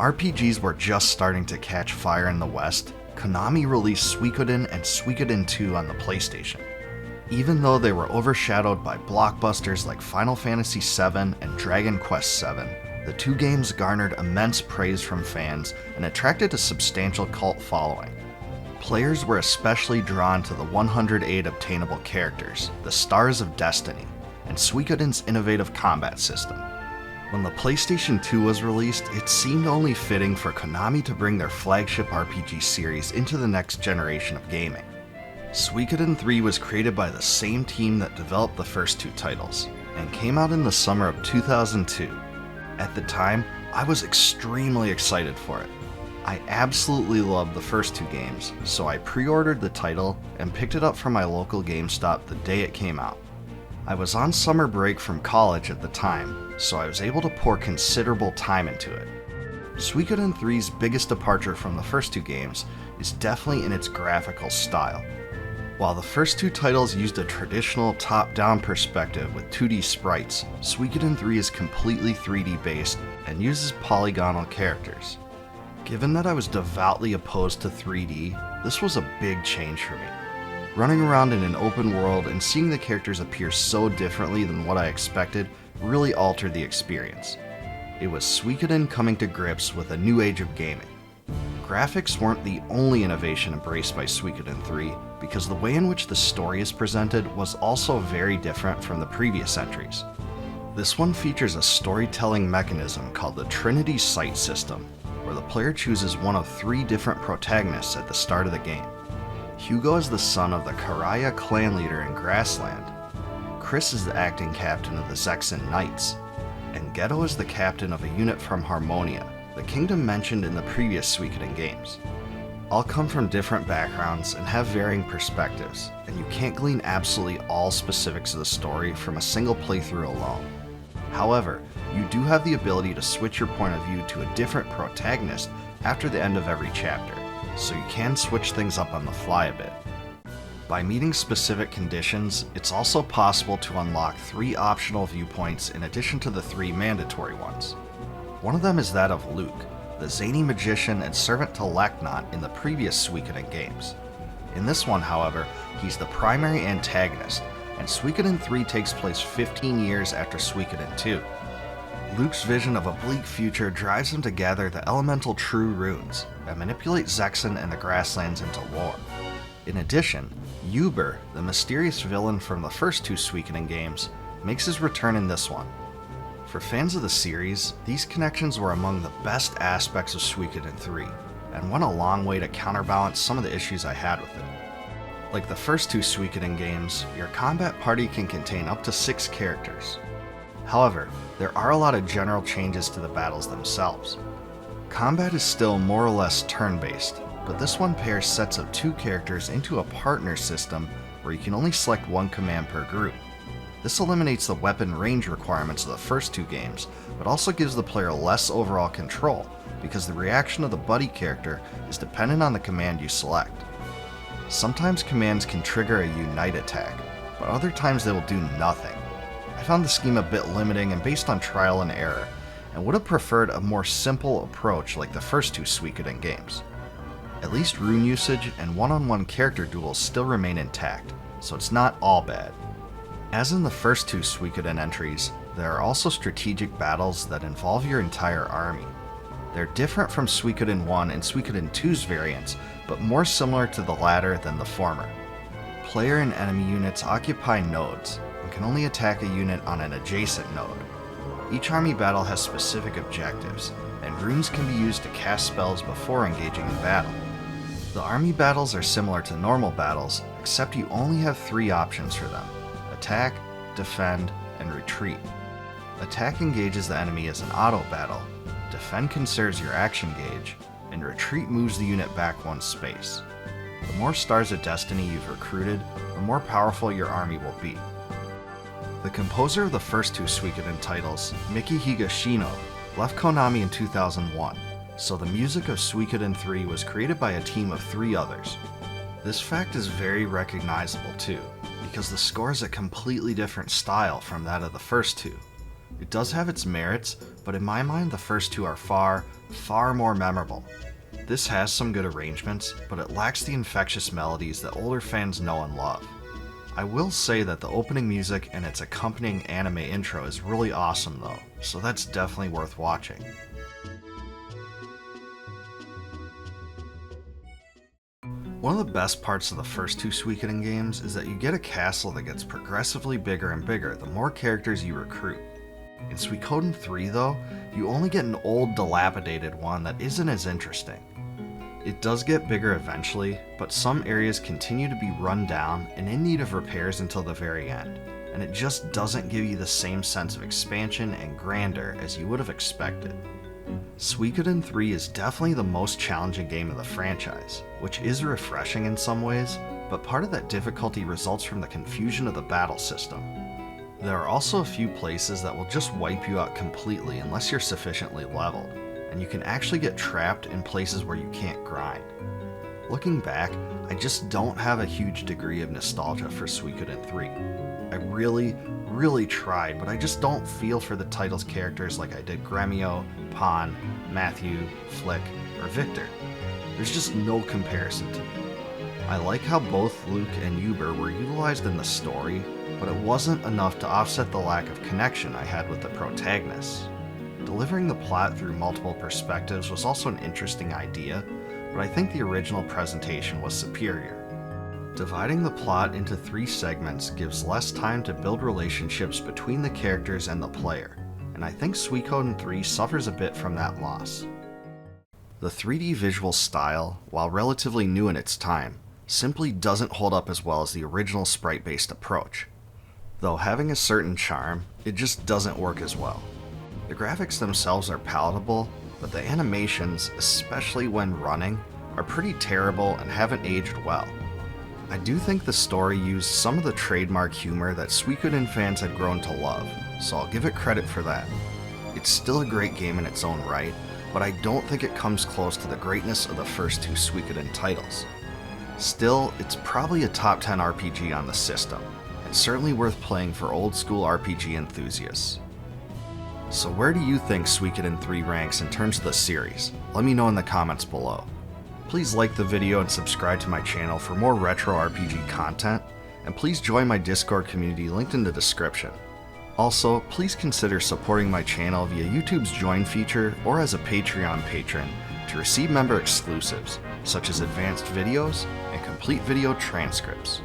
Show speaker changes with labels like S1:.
S1: RPGs were just starting to catch fire in the West, Konami released Suikoden and Suikoden 2 on the PlayStation. Even though they were overshadowed by blockbusters like Final Fantasy VII and Dragon Quest VII, the two games garnered immense praise from fans and attracted a substantial cult following. Players were especially drawn to the 108 obtainable characters, the Stars of Destiny, and Suikoden's innovative combat system. When the PlayStation 2 was released, it seemed only fitting for Konami to bring their flagship RPG series into the next generation of gaming. Suikoden 3 was created by the same team that developed the first two titles, and came out in the summer of 2002. At the time, I was extremely excited for it. I absolutely loved the first two games, so I pre-ordered the title and picked it up from my local GameStop the day it came out. I was on summer break from college at the time, so I was able to pour considerable time into it. Suikoden 3's biggest departure from the first two games is definitely in its graphical style. While the first two titles used a traditional top-down perspective with 2D sprites, Suikoden 3 is completely 3D based and uses polygonal characters. Given that I was devoutly opposed to 3D, this was a big change for me. Running around in an open world and seeing the characters appear so differently than what I expected really altered the experience. It was Suikoden coming to grips with a new age of gaming. Graphics weren't the only innovation embraced by Suikoden 3, because the way in which the story is presented was also very different from the previous entries. This one features a storytelling mechanism called the Trinity Sight System, where the player chooses one of three different protagonists at the start of the game. Hugo is the son of the Karaya clan leader in Grassland, Chris is the acting captain of the Zexen Knights, and Geto is the captain of a unit from Harmonia, the kingdom mentioned in the previous Suikoden games. All come from different backgrounds and have varying perspectives, and you can't glean absolutely all specifics of the story from a single playthrough alone. However, you do have the ability to switch your point of view to a different protagonist after the end of every chapter, so you can switch things up on the fly a bit. By meeting specific conditions, it's also possible to unlock 3 optional viewpoints in addition to the 3 mandatory ones. One of them is that of Luke, the zany magician and servant to Leknot in the previous Suikoden games. In this one, however, he's the primary antagonist, and Suikoden 3 takes place 15 years after Suikoden 2. Luke's vision of a bleak future drives him to gather the elemental true runes and manipulate Zexen and the Grasslands into war. In addition, Uber, the mysterious villain from the first 2 Suikoden games, makes his return in this one. For fans of the series, these connections were among the best aspects of Suikoden 3, and went a long way to counterbalance some of the issues I had with it. Like the first 2 Suikoden games, your combat party can contain up to 6 characters. However, there are a lot of general changes to the battles themselves. Combat is still more or less turn-based, but this one pairs sets of 2 characters into a partner system where you can only select 1 command per group. This eliminates the weapon range requirements of the first 2 games, but also gives the player less overall control, because the reaction of the buddy character is dependent on the command you select. Sometimes commands can trigger a unite attack, but other times they will do nothing. I found the scheme a bit limiting and based on trial and error, and would have preferred a more simple approach like the first 2 Suikoden games. At least rune usage and one-on-one character duels still remain intact, so it's not all bad. As in the first 2 Suikoden entries, there are also strategic battles that involve your entire army. They're different from Suikoden 1 and Suikoden 2's variants, but more similar to the latter than the former. Player and enemy units occupy nodes, and can only attack a unit on an adjacent node. Each army battle has specific objectives, and runes can be used to cast spells before engaging in battle. The army battles are similar to normal battles, except you only have 3 options for them: attack, defend, and retreat. Attack engages the enemy as an auto battle, defend conserves your action gauge, and retreat moves the unit back 1 space. The more Stars of Destiny you've recruited, the more powerful your army will be. The composer of the first 2 Suikoden titles, Miki Higashino, left Konami in 2001, so the music of Suikoden 3 was created by a team of 3 others. This fact is very recognizable too, because the score is a completely different style from that of the first 2. It does have its merits, but in my mind the first two are far, far more memorable. This has some good arrangements, but it lacks the infectious melodies that older fans know and love. I will say that the opening music and its accompanying anime intro is really awesome though, so that's definitely worth watching. One of the best parts of the first two Suikoden games is that you get a castle that gets progressively bigger and bigger the more characters you recruit. In Suikoden 3 though, you only get an old dilapidated one that isn't as interesting. It does get bigger eventually, but some areas continue to be run down and in need of repairs until the very end, and it just doesn't give you the same sense of expansion and grandeur as you would have expected. Suikoden 3 is definitely the most challenging game of the franchise, which is refreshing in some ways, but part of that difficulty results from the confusion of the battle system. There are also a few places that will just wipe you out completely unless you're sufficiently leveled, and you can actually get trapped in places where you can't grind. Looking back, I just don't have a huge degree of nostalgia for Suikoden 3. I really tried, but I just don't feel for the title's characters like I did Gremio, Pon, Matthew, Flick, or Victor. There's just no comparison to me. I like how both Luke and Uber were utilized in the story, but it wasn't enough to offset the lack of connection I had with the protagonists. Delivering the plot through multiple perspectives was also an interesting idea, but I think the original presentation was superior. Dividing the plot into 3 segments gives less time to build relationships between the characters and the player, and I think Suikoden 3 suffers a bit from that loss. The 3D visual style, while relatively new in its time, simply doesn't hold up as well as the original sprite-based approach. Though having a certain charm, it just doesn't work as well. The graphics themselves are palatable, but the animations, especially when running, are pretty terrible and haven't aged well. I do think the story used some of the trademark humor that Suikoden fans had grown to love, so I'll give it credit for that. It's still a great game in its own right, but I don't think it comes close to the greatness of the first 2 Suikoden titles. Still, it's probably a top 10 RPG on the system, and certainly worth playing for old school RPG enthusiasts. So where do you think Suikoden 3 ranks in terms of the series? Let me know in the comments below. Please like the video and subscribe to my channel for more retro RPG content, and please join my Discord community linked in the description. Also, please consider supporting my channel via YouTube's Join feature or as a Patreon patron to receive member exclusives, such as advanced videos and complete video transcripts.